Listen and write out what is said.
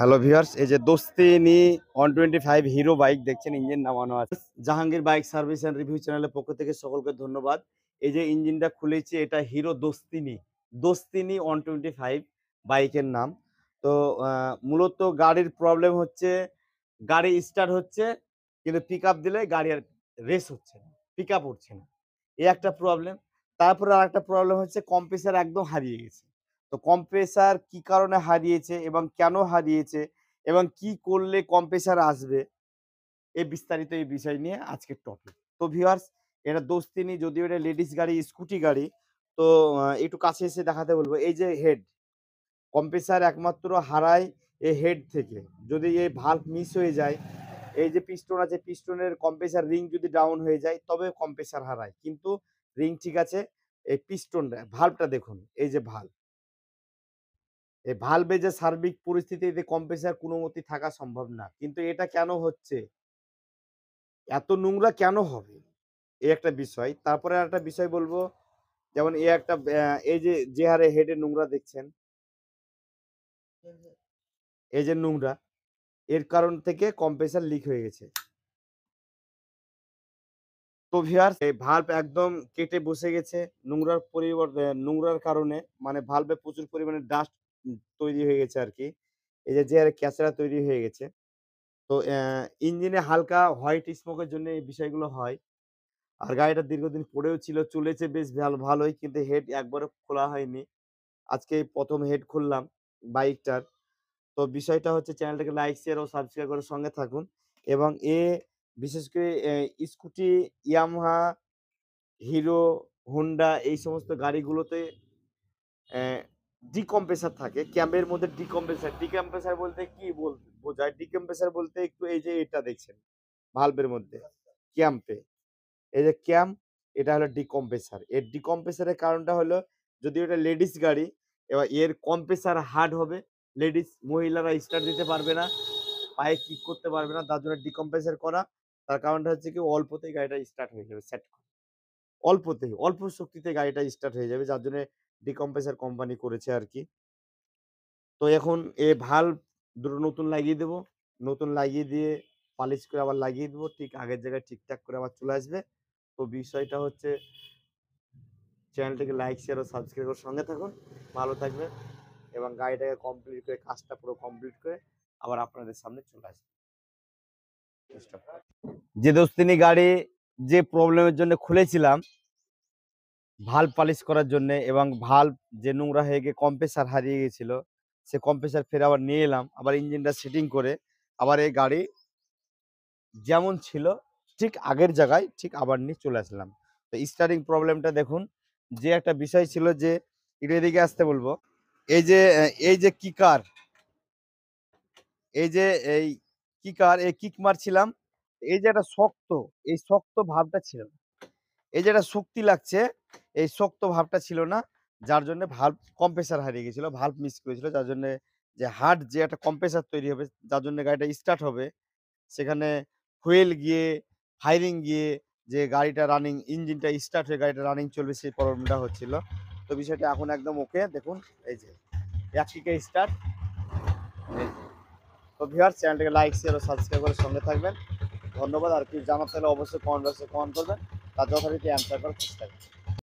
Hello viewers, এই যে দোস্তিনি 125 hero bike দেখছেন, ইঞ্জিন নামানো আছে। Jahangir bike service and review চ্যানেলের পক্ষ থেকে সকলকে ধন্যবাদ। এই যে ইঞ্জিনটা খুলেছি, এটা হিরো দোস্তিনি 125 বাইকের নাম। তো মূলত গাড়ির প্রবলেম হচ্ছে, গাড়ি স্টার্ট হচ্ছে কিন্তু পিকআপ দিলে গাড়ি আর রেস হচ্ছে না, পিকআপ উঠছে না। এই একটা প্রবলেম। তারপরে আরেকটা প্রবলেম হচ্ছে কম্প্রেসার একদম হারিয়ে গেছে। তো কম্প্রেসার কি কারণে হারিয়েছে এবং কেন হারিয়েছে এবং কি করলে কম্প্রেসার আসবে, বিস্তারিত এই বিষয় নিয়ে আজকের টপিক। তো ভিউয়ার্স, এটা দোস্তিনি, যদিও এটা লেডিস গাড়ি, স্কুটি গাড়ি। তো একটু কাছে এসে দেখাতে বলবো। এই যে হেড, কম্প্রেসার একমাত্র হারায় এই হেড থেকে। যদি এই ভাল্ব মিস হয়ে যায়, এই যে পিস্টন আছে, পিস্টনের কম্প্রেসার রিং যদি ডাউন হয়ে যায় তবে কম্প্রেসার হারায়। কিন্তু রিং ঠিক আছে, এই পিস্টনটা, ভাল্বটা দেখুন, এই যে ভাল্ব, এই ভালভে যে সার্বিক পরিস্থিতিতে কম্প্রেসার কোনোমতেই থাকা সম্ভব না। কিন্তু এটা কেন হচ্ছে? এত নোংরা কেন হবে? এই একটা বিষয়। তারপরে আরেকটা বিষয় বলব, যেমন এই একটা এই যে হারে হেডে নোংরা দেখছেন, এই যে নোংরা, এর কারণ থেকে কম্প্রেসার লিক হয়ে গেছে। তো ভিউয়ার্স, এই ভালভ একদম কেটে বসে গেছে নোংরার পরিবর্তে, নোংরার কারণে, মানে ভালভে প্রচুর পরিমাণে ডাস্ট তৈরি হয়ে গেছে আরকি। এই যে হারে ক্যাচড়া তৈরি হয়ে গেছে। তো ইঞ্জিনে হালকা হোয়াইট স্মোকের জন্য এই বিষয়গুলো হয়। আর গাড়িটা দীর্ঘদিন পড়েও ছিল, চলেছে বেশ ভালোই, কিন্তু হেড একবারও খোলা হয়নি। আজকে ১ম হেড খুললাম বাইকটার। তো বিষয়টা হচ্ছে, চ্যানেলটাকে লাইক, শেয়ার ও সাবস্ক্রাইব করে সঙ্গে থাকুন। এবং বিশেষ করে স্কুটি, ইয়ামাহা, হিরো, হোন্ডা এই সমস্ত গাড়িগুলোতে অ্যা ডিকম্প্রেসার থাকে। ক্যামের মধ্যে ডিকম্প্রেসার বলতে কি বোঝায়? ডিকম্প্রেসার বলতে একটু এই যে এটা দেখছেন ভালভের মধ্যে ক্যাম্পে, এই যে ক্যাম্প, এটা হলো ডিকম্প্রেসার। এর ডিকম্প্রেসারের কারণটা হলো, যদিও এটা লেডিস গাড়ি, এবার এর কম্প্রেসার হার্ড হবে। মহিলারা স্টার্ট দিতে পারবে না, পায়ে কিক করতে পারবে না। তার জন্য ডিকম্প্রেসার করা। তার কারণটা হচ্ছে কি, অল্পতেই গাড়িটা স্টার্ট হয়ে যাবে, অল্পতেই, অল্প শক্তিতে গাড়িটা স্টার্ট হয়ে যাবে। যার জন্যে ডিকম্প্রেসার কোম্পানি করেছে আরকি। তো এখন ভাল্ব দুটো নতুন লাগিয়ে দেব। নতুন লাগিয়ে দিয়ে পালিশ করে আবার লাগিয়ে দেব। ঠিক আগের জায়গায় ঠিকঠাক করে আবার চলে আসবে। তো বিষয়টা হচ্ছে, চ্যানেলটিকে লাইক, শেয়ার ও সাবস্ক্রাইব করে সঙ্গে থাকুন। ভালো থাকবেন এবং গাড়িটাকে কমপ্লিট করে, কাজটা পুরো কমপ্লিট করে আবার আপনাদের সামনে চলে আসবে। যে দোস্তিনি গাড়ি যে প্রবলেমের জন্য খুলেছিলাম, ভাল্ব পালিশ করার জন্যে, এবং ভাল্ব যে নোংরা হয়ে গিয়ে কম্প্রেসার হারিয়ে গেছিল, সে কম্প্রেসার ফের আবার নিয়ে এলাম। আবার ইঞ্জিনটা সেটিং করে আবার এই গাড়ি যেমন ছিল ঠিক আগের জায়গায় ঠিক আবার নিয়ে চলে আসলাম। তো স্টার্টিং প্রবলেমটা দেখুন। যে একটা বিষয় ছিল যে, একটু এদিকে আসতে বলবো। এই যে কিকার, এই যে এই এই কিক মারছিলাম। এই যে একটা শক্ত, এই শক্ত ভাবটা ছিল না। এই যে একটা শক্তি লাগছে, এই শক্ত ভাবটা ছিল না। যার জন্যে ভাল্ব কম্প্রেসার হারিয়ে গেছিল। ভাল্ব মিস করেছিল। যার জন্যে যে হার্ড যে একটা কম্প্রেসার তৈরি হবে, যার জন্য গাড়িটা স্টার্ট হবে, সেখানে হুইল গিয়ে, ফায়ারিং গিয়ে, যে গাড়িটা রানিং, ইঞ্জিনটা স্টার্ট হয়ে গাড়িটা রানিং চলবে, সেই প্রবলেমটা হচ্ছিল। তো বিষয়টা এখন একদম ওকে। দেখুন, এই যে এক কিকে স্টার্ট। এই যে। তো ভিউয়ার্স, চ্যানেলটাকে লাইক, শেয়ার ও সাবস্ক্রাইব করে সঙ্গে থাকবেন। ধন্যবাদ। আর কিছু জানার থাকলে অবশ্যই কমেন্ট বক্সে কমেন্ট করবেন। তার যথারীতি অ্যান্সার করার চেষ্টা করবেন।